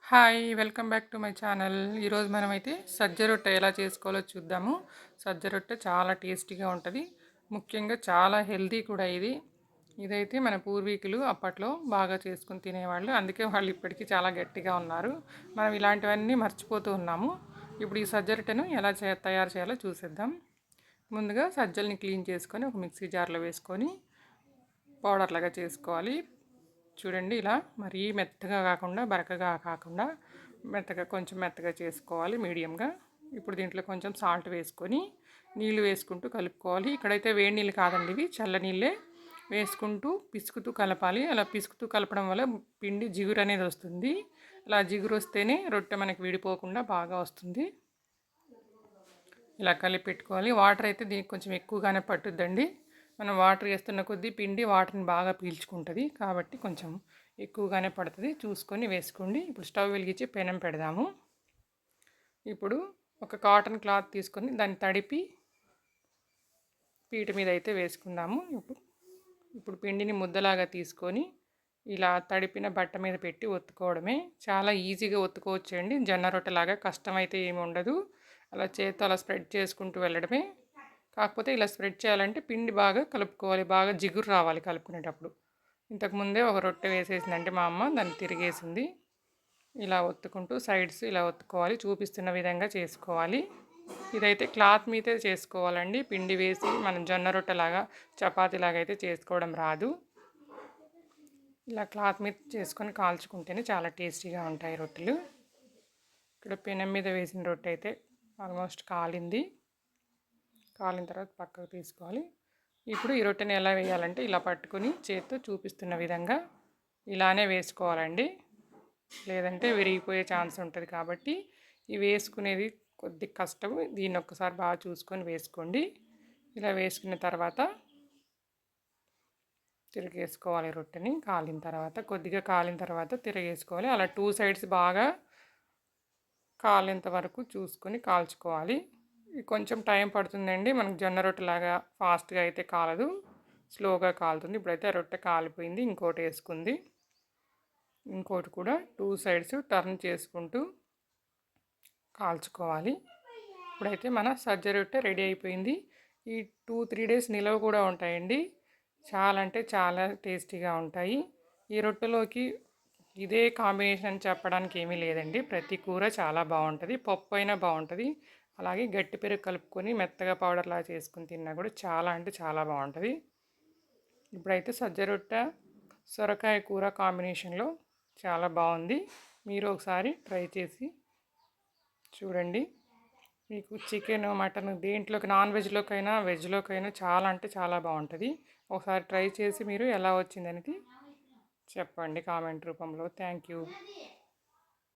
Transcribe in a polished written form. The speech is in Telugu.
Hi! Welcome back to my channel. ఈరోజు మనమైతే సజ్జ రొట్టె ఎలా చేసుకోవాలో చూద్దాము. సజ్జ రొట్టె చాలా టేస్టీగా ఉంటది. ముఖ్యంగా చాలా హెల్తీ కూడా ఇది. ఇదైతే మన పూర్వీకులు అప్పట్లో బాగా చేసుకొని తినేవాళ్ళు. అందుకే వాళ్ళు ఇప్పటికీ చాలా గట్టిగా ఉన్నారు. మనం ఇలాంటివన్నీ మర్చిపోతూ ఉన్నాము. ఇప్పుడు ఈ సజ్జ రొట్టెను ఎలా తయారు చేయాలో చూసేద్దాం. ముందుగా సజ్జల్ని క్లీన్ చేసుకొని ఒక మిక్సీ జార్లో వేసుకొని పౌడర్ లాగా చేసుకోవాలి. చూడండి, ఇలా మరీ మెత్తగా కాకుండా బరకగా కాకుండా కొంచెం మెత్తగా చేసుకోవాలి మీడియంగా. ఇప్పుడు దీంట్లో కొంచెం సాల్ట్ వేసుకొని నీళ్ళు వేసుకుంటూ కలుపుకోవాలి. ఇక్కడైతే వేడి నీళ్ళు కాదండి, ఇవి చల్ల నీళ్ళే వేసుకుంటూ పిసుకుతూ కలపాలి. అలా పిసుకుతూ కలపడం వల్ల పిండి జిగురు అనేది వస్తుంది. అలా జిగురు వస్తేనే రొట్టె మనకి విడిపోకుండా బాగా వస్తుంది. ఇలా కలిపి పెట్టుకోవాలి. వాటర్ అయితే దీనికి కొంచెం ఎక్కువగానే పట్టుద్దండి. మనం వాటర్ వేస్తున్న కొద్దీ పిండి వాటర్ని బాగా పీల్చుకుంటుంది, కాబట్టి కొంచెం ఎక్కువగానే పడుతుంది. చూసుకొని వేసుకోండి. ఇప్పుడు స్టవ్ వెలిగించి పెనం పెడదాము. ఇప్పుడు ఒక కాటన్ క్లాత్ తీసుకొని దాన్ని తడిపి పీట మీద అయితే వేసుకుందాము. ఇప్పుడు పిండిని ముద్దలాగా తీసుకొని ఇలా తడిపిన బట్ట మీద పెట్టి ఒత్తుకోవడమే. చాలా ఈజీగా ఒత్తుకోవచ్చండి. జొన్న రొట్టెలాగా కష్టమైతే ఏమి ఉండదు. అలా చేత్తో అలా స్ప్రెడ్ చేసుకుంటూ వెళ్ళడమే. కాకపోతే ఇలా స్ప్రెడ్ చేయాలంటే పిండి బాగా కలుపుకోవాలి, బాగా జిగురు రావాలి కలుపుకునేటప్పుడు. ఇంతకుముందే ఒక రొట్టె వేసేసిందంటే మా అమ్మ దాన్ని తిరిగేసింది. ఇలా ఒత్తుకుంటూ సైడ్స్ ఇలా ఒత్తుకోవాలి, చూపిస్తున్న విధంగా చేసుకోవాలి. ఇదైతే క్లాత్ మీదే చేసుకోవాలండి. పిండి వేసి మనం జొన్న రొట్టెలాగా చపాతీలాగా అయితే చేసుకోవడం రాదు. ఇలా క్లాత్ మీద చేసుకొని కాల్చుకుంటేనే చాలా టేస్టీగా ఉంటాయి రొట్టెలు. ఇక్కడ పెనం మీద వేసిన రొట్టె అయితే ఆల్మోస్ట్ కాలింది. కాలిన తర్వాత పక్కకు తీసుకోవాలి. ఇప్పుడు ఈ రొట్టెని ఎలా వేయాలంటే ఇలా పట్టుకొని చేత్తో చూపిస్తున్న విధంగా ఇలానే వేసుకోవాలండి. లేదంటే విరిగిపోయే ఛాన్స్ ఉంటుంది. కాబట్టి ఈ వేసుకునేది కొద్ది కష్టం. దీన్ని ఒక్కసారి బాగా చూసుకొని వేసుకోండి. ఇలా వేసుకున్న తర్వాత తిరిగేసుకోవాలి. రొట్టెని కాలిన తర్వాత కొద్దిగా కాలిన తర్వాత తిరిగేసుకోవాలి. అలా 2 సైడ్స్ బాగా కాలేంత వరకు చూసుకొని కాల్చుకోవాలి. కొంచెం టైం పడుతుందండి. మనకు జొన్న రొట్టెలాగా ఫాస్ట్గా అయితే కాలదు, స్లోగా కాలుతుంది. ఇప్పుడైతే రొట్టె కాలిపోయింది. ఇంకోటి వేసుకుంది. ఇంకోటి కూడా 2 సైడ్స్ టర్న్ చేసుకుంటూ కాల్చుకోవాలి. ఇప్పుడైతే మన సజ్జ రొట్టె రెడీ అయిపోయింది. ఈ 2-3 డేస్ నిలవ కూడా ఉంటాయండి. చాలా అంటే చాలా టేస్టీగా ఉంటాయి. ఈ రొట్టెలోకి ఇదే కాంబినేషన్ చెప్పడానికి ఏమీ లేదండి. ప్రతి కూర చాలా బాగుంటుంది. పప్పు అయినా బాగుంటుంది. అలాగే గట్టి పెరుగు కలుపుకొని మెత్తగా పౌడర్లా చేసుకుని తిన్నా కూడా చాలా అంటే చాలా బాగుంటుంది. ఇప్పుడైతే సజ్జ రొట్టె సొరకాయ కూర కాంబినేషన్లో చాలా బాగుంది. మీరు ఒకసారి ట్రై చేసి చూడండి. మీకు చికెన్, మటన్ దేంట్లోకి, నాన్ వెజ్లోకైనా వెజ్లోకైనా చాలా అంటే చాలా బాగుంటుంది. ఒకసారి ట్రై చేసి మీరు ఎలా వచ్చిందనేది చెప్పండి కామెంట్ రూపంలో. Thank you.